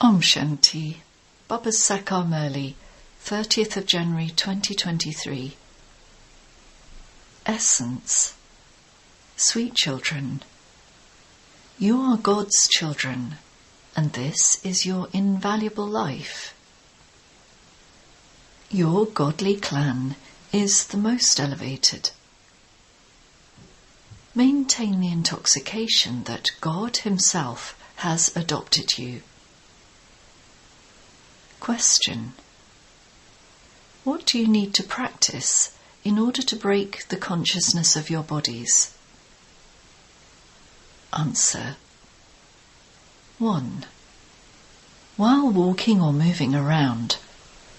Om Shanti. Baba's Sakar Murli, 30th of January 2023. Essence. Sweet children, you are God's children, and this is your invaluable life. Your godly clan is the most elevated. Maintain the intoxication that God Himself has adopted you. Question. What do you need to practice in order to break the consciousness of your bodies? Answer. 1. While walking or moving around,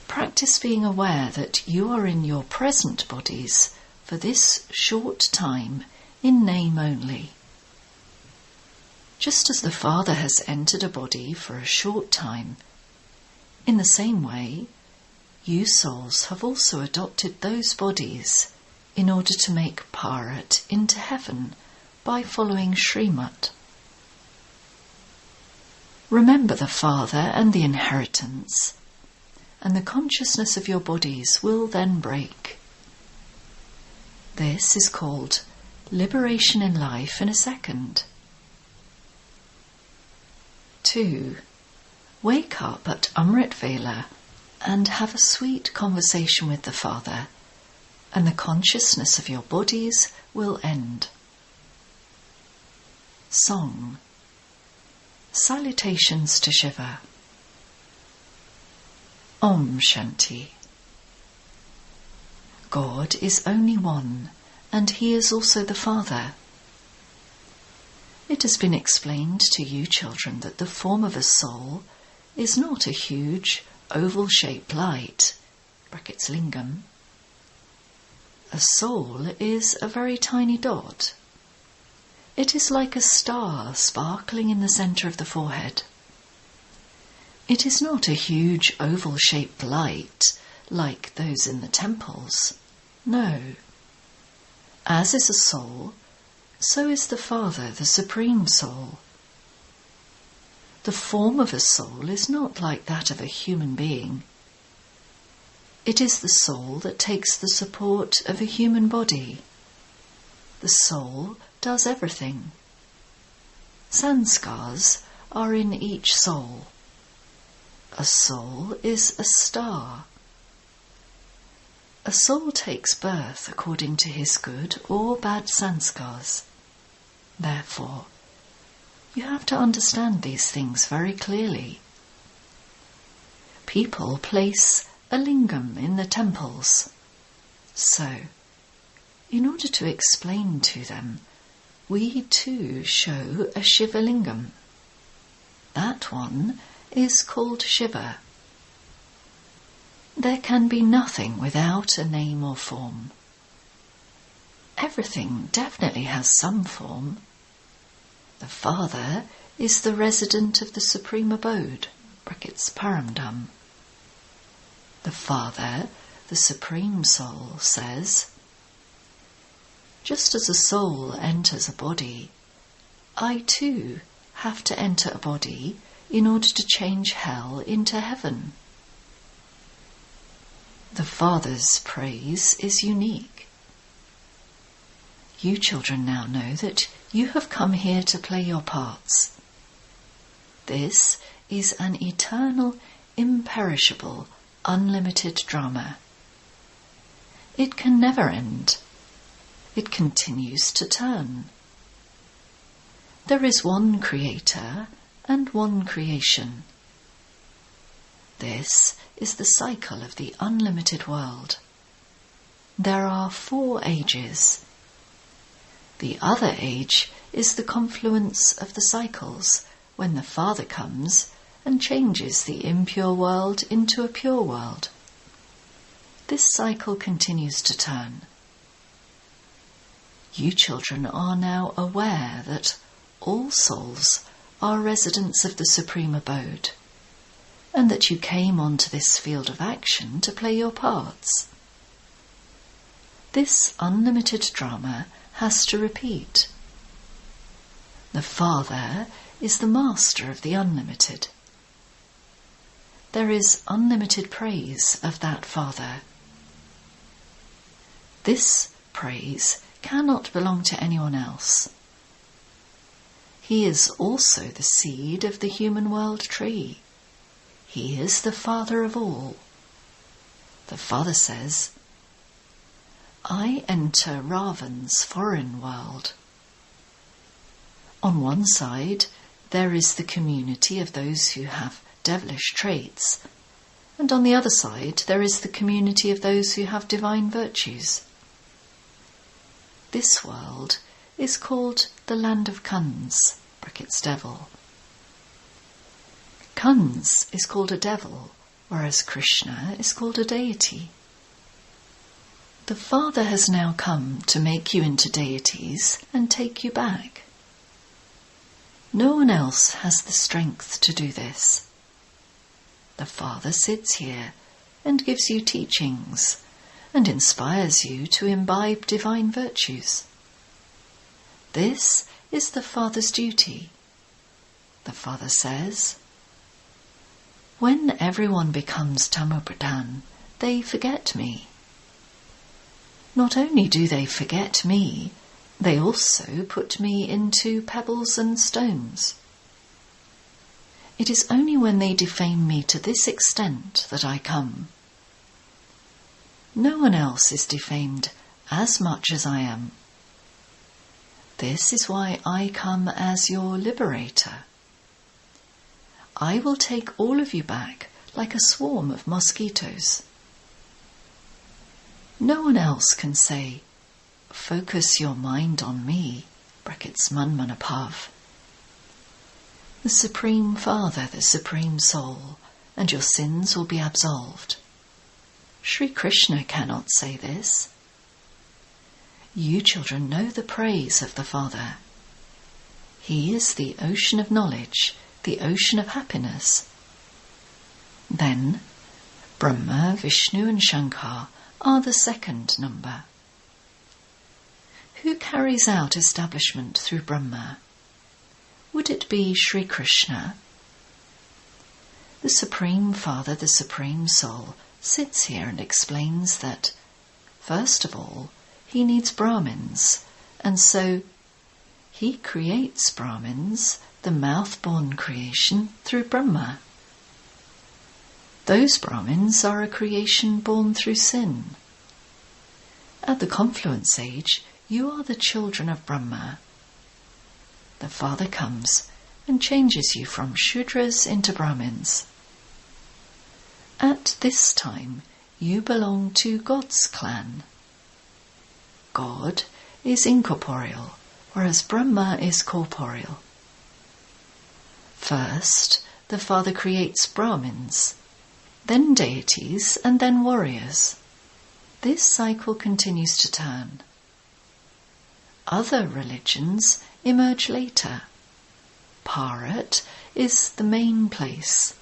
practice being aware that you are in your present bodies for this short time in name only. Just as the Father has entered a body for a short time, in the same way, you souls have also adopted those bodies in order to make Bharat into heaven by following Srimat. Remember the Father and the inheritance, and the consciousness of your bodies will then break. This is called liberation in life in a second. 2. Wake up at Amrit Vela and have a sweet conversation with the Father, and the consciousness of your bodies will end. Song. Salutations to Shiva. Om Shanti. God is only one, and He is also the Father. It has been explained to you children that the form of a soul is not a huge, oval-shaped light, brackets lingam. A soul is a very tiny dot. It is like a star sparkling in the centre of the forehead. It is not a huge, oval-shaped light like those in the temples. No. As is a soul, so is the Father, the Supreme Soul. The form of a soul is not like that of a human being. It is the soul that takes the support of a human body. The soul does everything. Sanskars are in each soul. A soul is a star. A soul takes birth according to his good or bad sanskars. Therefore, you have to understand these things very clearly. People place a lingam in the temples. So, in order to explain to them, we too show a Shiva lingam. That one is called Shiva. There can be nothing without a name or form. Everything definitely has some form. The Father is the resident of the Supreme Abode, brackets Paramdam. The Father, the Supreme Soul, says, just as a soul enters a body, I too have to enter a body in order to change hell into heaven. The Father's praise is unique. You children now know that you have come here to play your parts. This is an eternal, imperishable, unlimited drama. It can never end. It continues to turn. There is one Creator and one creation. This is the cycle of the unlimited world. There are 4 ages. The other age is the confluence of the cycles, when the Father comes and changes the impure world into a pure world. This cycle continues to turn. You children are now aware that all souls are residents of the Supreme Abode, and that you came onto this field of action to play your parts. This unlimited drama has to repeat. The Father is the master of the unlimited. there is unlimited praise of that Father. This praise cannot belong to anyone else. He is also the seed of the human world tree. He is the Father of all. The Father says, I enter Ravan's foreign world. On one side, there is the community of those who have devilish traits, and on the other side, there is the community of those who have divine virtues. This world is called the land of Kunz, brackets devil. Kunz is called a devil, whereas Krishna is called a deity. The Father has now come to make you into deities and take you back. No one else has the strength to do this. The Father sits here and gives you teachings and inspires you to imbibe divine virtues. This is the Father's duty. The Father says, when everyone becomes Tamopradhan, they forget me. Not only do they forget me, they also put me into pebbles and stones. It is only when they defame me to this extent that I come. No one else is defamed as much as I am. This is why I come as your liberator. I will take all of you back like a swarm of mosquitoes. No one else can say, focus your mind on me, brackets Manmanapav. The Supreme Father, the Supreme Soul, and your sins will be absolved. Sri Krishna cannot say this. You children know the praise of the Father. He is the ocean of knowledge, the ocean of happiness. Then, Brahma, Vishnu and Shankar are the second number. Who carries out establishment through Brahma? Would it be Sri Krishna? The Supreme Father, the Supreme Soul, sits here and explains that, first of all, he needs Brahmins, and so he creates Brahmins, the mouth-born creation, through Brahma. Those Brahmins are a creation born through sin. At the confluence age, you are the children of Brahma. The Father comes and changes you from Shudras into Brahmins. At this time, you belong to God's clan. God is incorporeal, whereas Brahma is corporeal. First, the Father creates Brahmins, then deities, and then warriors. This cycle continues to turn. Other religions emerge later. Bharat is the main place.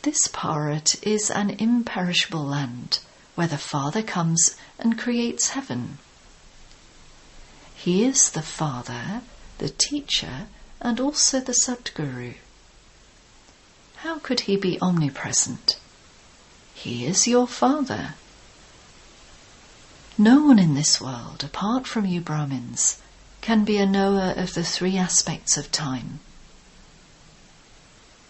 This Bharat is an imperishable land where the Father comes and creates heaven. He is the Father, the teacher, and also the Sadguru. How could he be omnipresent? He is your Father. No one in this world, apart from you Brahmins, can be a knower of the three aspects of time.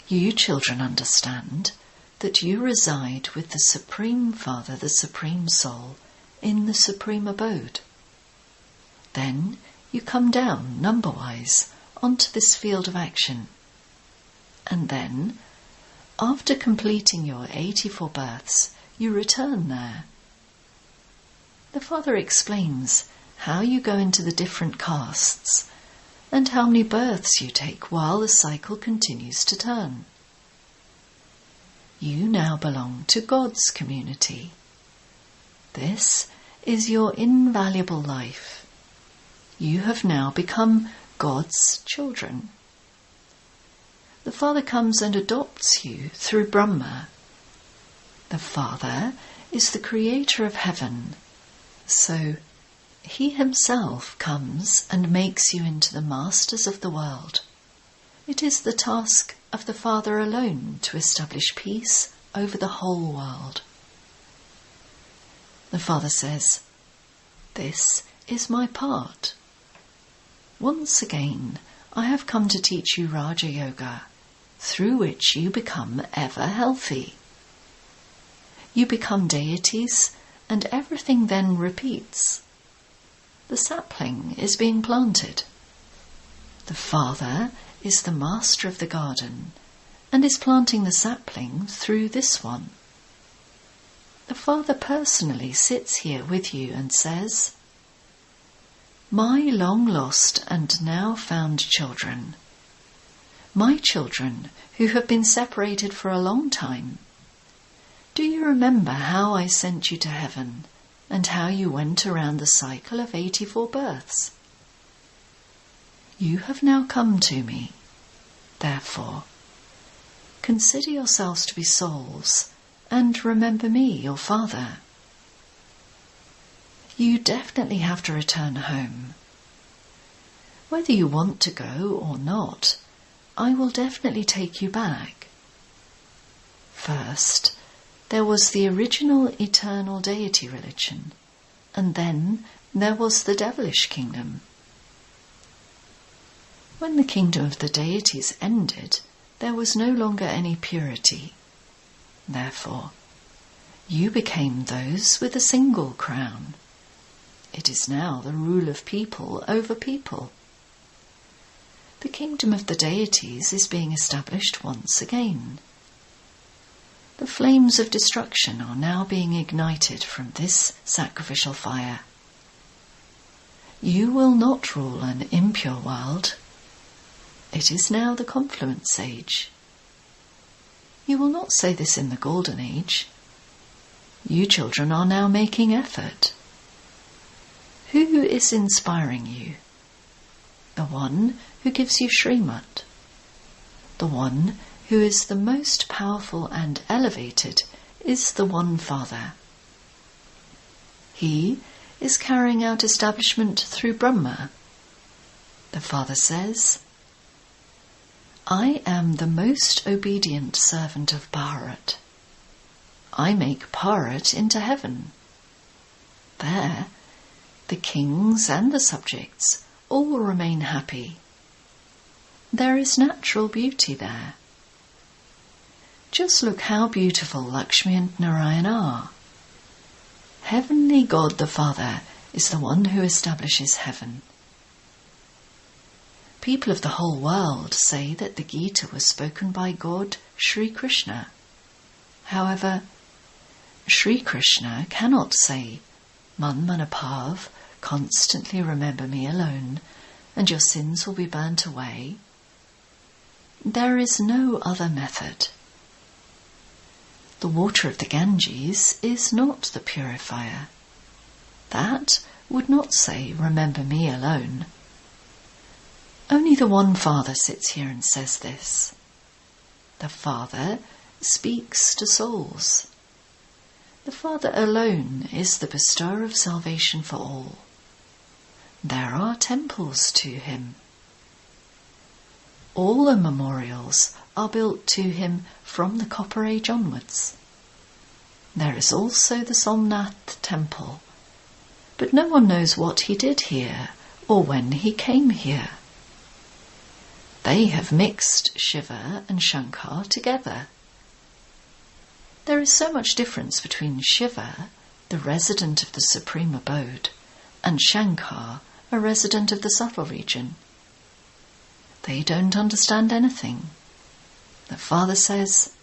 You children understand that you reside with the Supreme Father, the Supreme Soul, in the Supreme Abode. Then you come down, number-wise, onto this field of action. And then, after completing your 84 births, you return there. The Father explains how you go into the different castes and how many births you take while the cycle continues to turn. You now belong to God's community. This is your invaluable life. You have now become God's children. The Father comes and adopts you through Brahma. The Father is the creator of heaven, so he himself comes and makes you into the masters of the world. It is the task of the Father alone to establish peace over the whole world. The Father says, "This is my part. Once again, I have come to teach you Raja Yoga, through which you become ever healthy. You become deities, and everything then repeats. The sapling is being planted. The Father is the master of the garden, and is planting the sapling through this one. The Father personally sits here with you and says, 'My long-lost and now found children, my children who have been separated for a long time, do you remember how I sent you to heaven and how you went around the cycle of 84 births? You have now come to me. Therefore, consider yourselves to be souls and remember me, your Father. You definitely have to return home. Whether you want to go or not, I will definitely take you back. First, there was the original eternal deity religion, and then there was the devilish kingdom. When the kingdom of the deities ended, there was no longer any purity. Therefore, you became those with a single crown. It is now the rule of people over people. The kingdom of the deities is being established once again. The flames of destruction are now being ignited from this sacrificial fire. You will not rule an impure world. It is now the confluence age. You will not say this in the golden age. You children are now making effort. Who is inspiring you? The one who gives you Srimad. The one who is the most powerful and elevated is the one Father. He is carrying out establishment through Brahma. The Father says, I am the most obedient servant of Bharat. I make Bharat into heaven. There, the kings and the subjects all remain happy. There is natural beauty there. Just look how beautiful Lakshmi and Narayan are. Heavenly God the Father is the one who establishes heaven. People of the whole world say that the Gita was spoken by God Sri Krishna. However, Sri Krishna cannot say, Man Manapav, constantly remember me alone, and your sins will be burnt away. There is no other method. The water of the Ganges is not the purifier. That would not say, remember me alone. Only the one Father sits here and says this. The Father speaks to souls. The Father alone is the bestower of salvation for all. There are temples to him. All the memorials are built to him from the Copper Age onwards. There is also the Somnath temple, but no one knows what he did here or when he came here. They have mixed Shiva and Shankar together. There is so much difference between Shiva, the resident of the supreme abode, and Shankar, a resident of the subtle region. They don't understand anything. The Father says,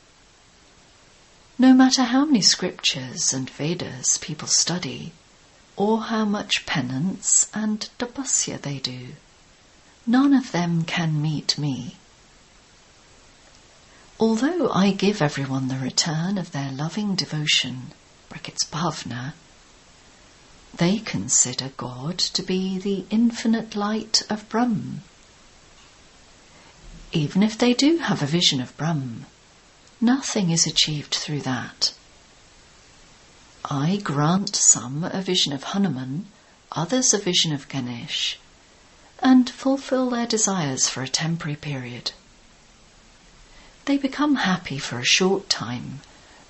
no matter how many scriptures and Vedas people study, or how much penance and tapasya they do, none of them can meet me. Although I give everyone the return of their loving devotion, brackets bhavna, they consider God to be the infinite light of Brahm. Even if they do have a vision of Brahm, nothing is achieved through that. I grant some a vision of Hanuman, others a vision of Ganesh, and fulfill their desires for a temporary period. They become happy for a short time,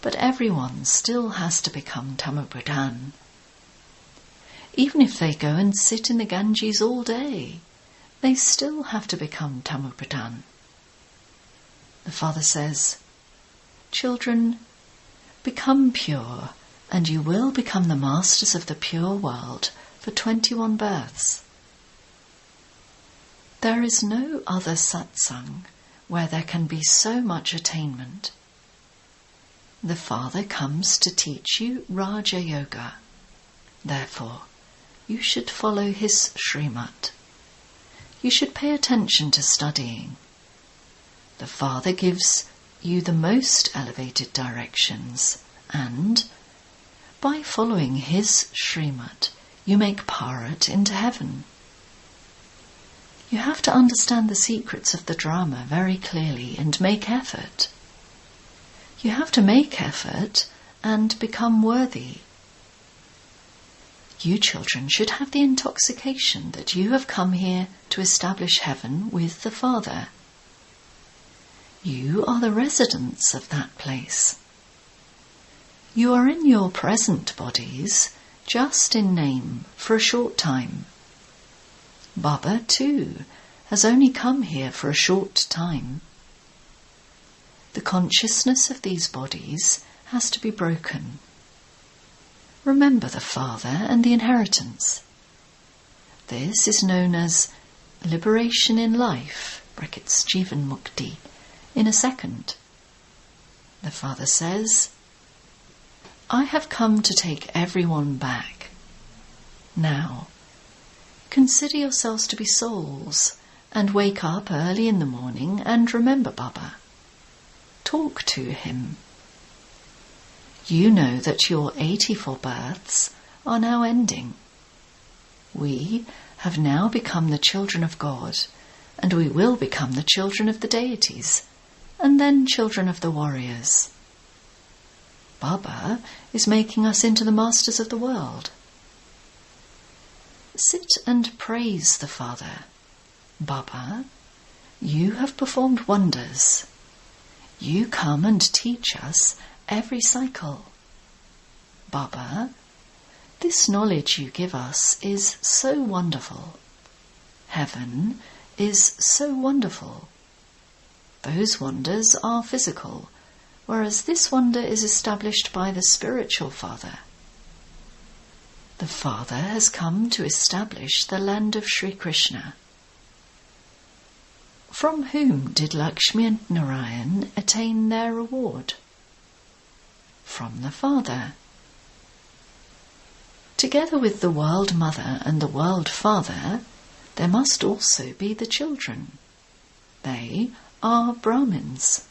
but everyone still has to become Tamapradhan. Even if they go and sit in the Ganges all day, they still have to become Tamapradhan. The Father says, "Children, become pure, and you will become the masters of the pure world for 21 births." There is no other satsang where there can be so much attainment. The Father comes to teach you Raja Yoga. Therefore, you should follow his Srimad. You should pay attention to studying. The Father gives you the most elevated directions, and by following his Srimad, you make Bharat into heaven. You have to understand the secrets of the drama very clearly and make effort. You have to make effort and become worthy. You children should have the intoxication that you have come here to establish heaven with the Father. You are the residents of that place. You are in your present bodies, just in name, for a short time. Baba, too, has only come here for a short time. The consciousness of these bodies has to be broken. Remember the Father and the inheritance. This is known as liberation in life, brackets Jivan Mukti, in a second. The Father says, "I have come to take everyone back. Now, consider yourselves to be souls and wake up early in the morning and remember Baba. Talk to him. You know that your 84 births are now ending. We have now become the children of God, and we will become the children of the deities, and then children of the warriors. Baba is making us into the masters of the world. Sit and praise the Father. Baba, you have performed wonders. You come and teach us every cycle. Baba, this knowledge you give us is so wonderful. Heaven is so wonderful. Those wonders are physical, whereas this wonder is established by the spiritual Father. The Father has come to establish the land of Sri Krishna. From whom did Lakshmi and Narayan attain their reward? From the Father. Together with the World Mother and the World Father, there must also be the children. They are Brahmins.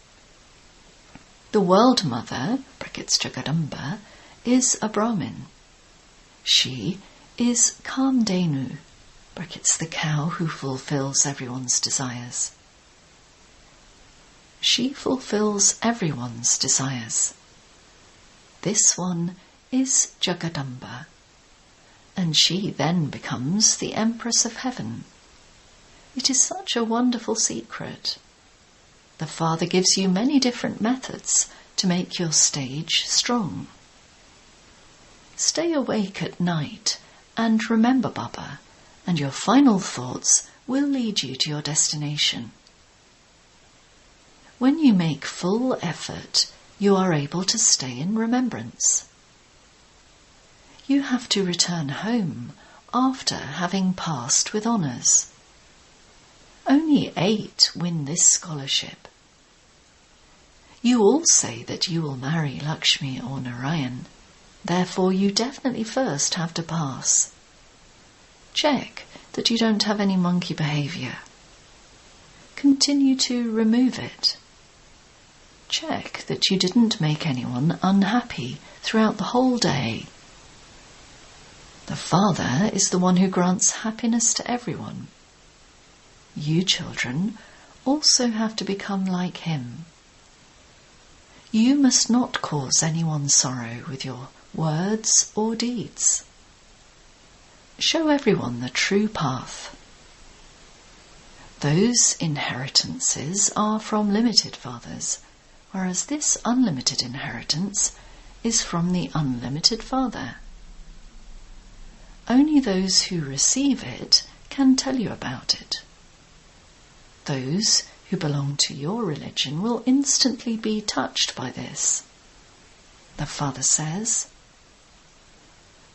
The World Mother, brackets Jagadamba, is a Brahmin. She is Kamdenu, brackets the cow who fulfills everyone's desires. She fulfills everyone's desires. This one is Jagadamba, and she then becomes the Empress of Heaven. It is such a wonderful secret. The Father gives you many different methods to make your stage strong. Stay awake at night and remember Baba, and your final thoughts will lead you to your destination. When you make full effort, you are able to stay in remembrance. You have to return home after having passed with honours. Only 8 win this scholarship. You all say that you will marry Lakshmi or Narayan. Therefore, you definitely first have to pass. Check that you don't have any monkey behaviour. Continue to remove it. Check that you didn't make anyone unhappy throughout the whole day. The Father is the one who grants happiness to everyone. You children also have to become like him. You must not cause anyone sorrow with your words or deeds. Show everyone the true path. Those inheritances are from limited fathers, whereas this unlimited inheritance is from the unlimited Father. Only those who receive it can tell you about it. Those who belong to your religion will instantly be touched by this. The Father says,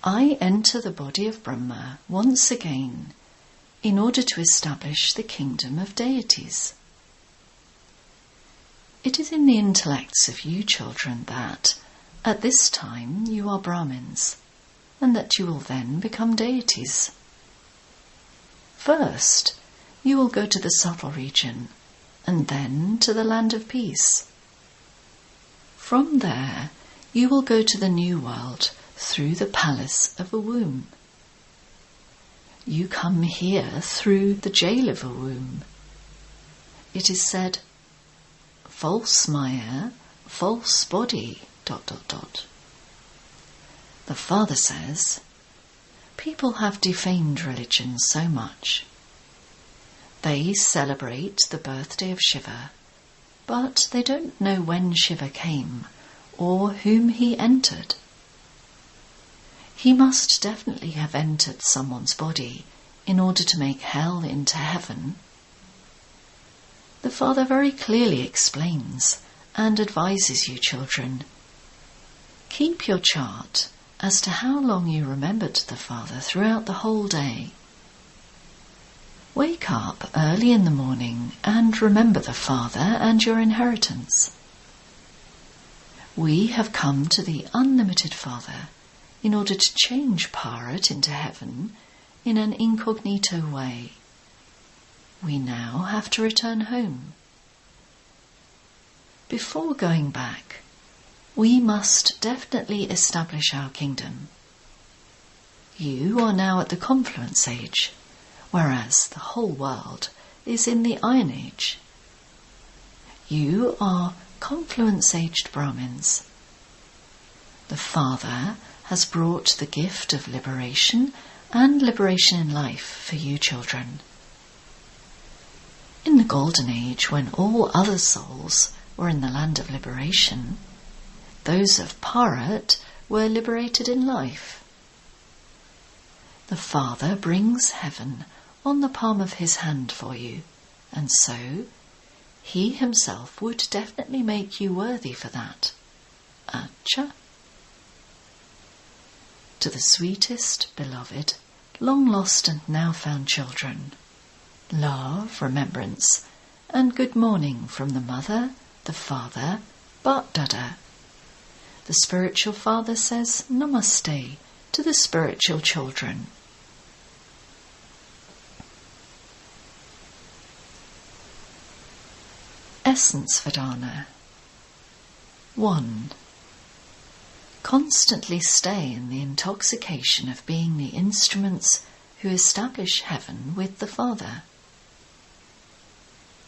I enter the body of Brahma once again in order to establish the kingdom of deities. It is in the intellects of you children that, at this time, you are Brahmins, and that you will then become deities. First, you will go to the subtle region, and then to the land of peace. From there, you will go to the new world through the palace of a womb. You come here through the jail of a womb. It is said, false Maya, false body, ... The Father says, people have defamed religion so much. They celebrate the birthday of Shiva, but they don't know when Shiva came or whom he entered. He must definitely have entered someone's body in order to make hell into heaven. The Father very clearly explains and advises you children. Keep your chart as to how long you remembered the Father throughout the whole day. Wake up early in the morning and remember the Father and your inheritance. We have come to the unlimited Father in order to change Bharat into heaven in an incognito way. We now have to return home. Before going back, we must definitely establish our kingdom. You are now at the confluence age, whereas the whole world is in the Iron Age. You are confluence-aged Brahmins. The Father has brought the gift of liberation and liberation in life for you children. In the Golden Age, when all other souls were in the land of liberation, those of Bharat were liberated in life. The Father brings heaven on the palm of his hand for you, and so he himself would definitely make you worthy for that. Acha. To the sweetest, beloved, long-lost and now-found children, love, remembrance, and good morning from the Mother, the Father, Bap-Dada. The spiritual Father says Namaste to the spiritual children. Essence Vedana. 1. Constantly stay in the intoxication of being the instruments who establish heaven with the Father.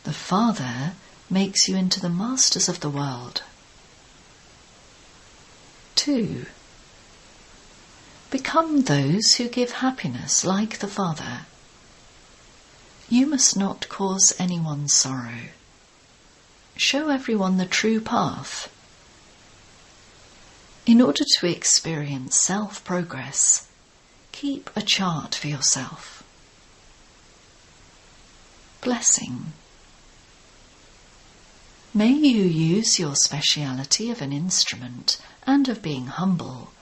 The Father makes you into the masters of the world. 2. Become those who give happiness like the Father. You must not cause anyone sorrow. Show everyone the true path. In order to experience self-progress, keep a chart for yourself. Blessing. May you use your speciality of an instrument and of being humble,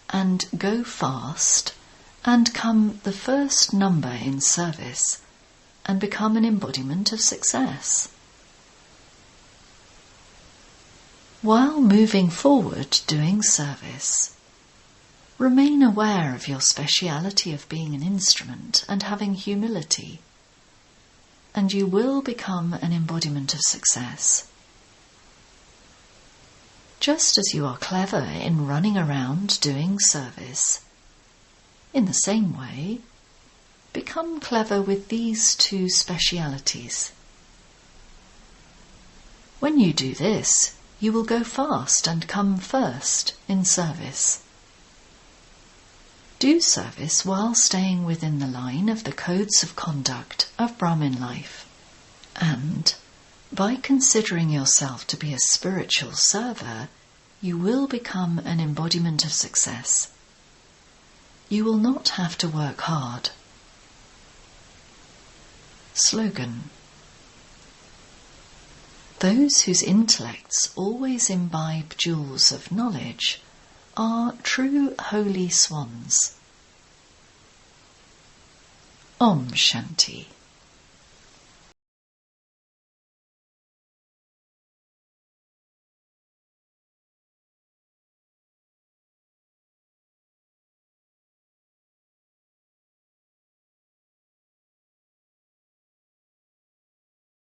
and go fast, and come the first number in service, and become an embodiment of success. While moving forward doing service, remain aware of your speciality of being an instrument and having humility, and you will become an embodiment of success. Just as you are clever in running around doing service, in the same way, become clever with these two specialities. When you do this, you will go fast and come first in service. Do service while staying within the line of the codes of conduct of Brahmin life. And by considering yourself to be a spiritual server, you will become an embodiment of success. You will not have to work hard. Slogan: those whose intellects always imbibe jewels of knowledge are true holy swans. Om Shanti.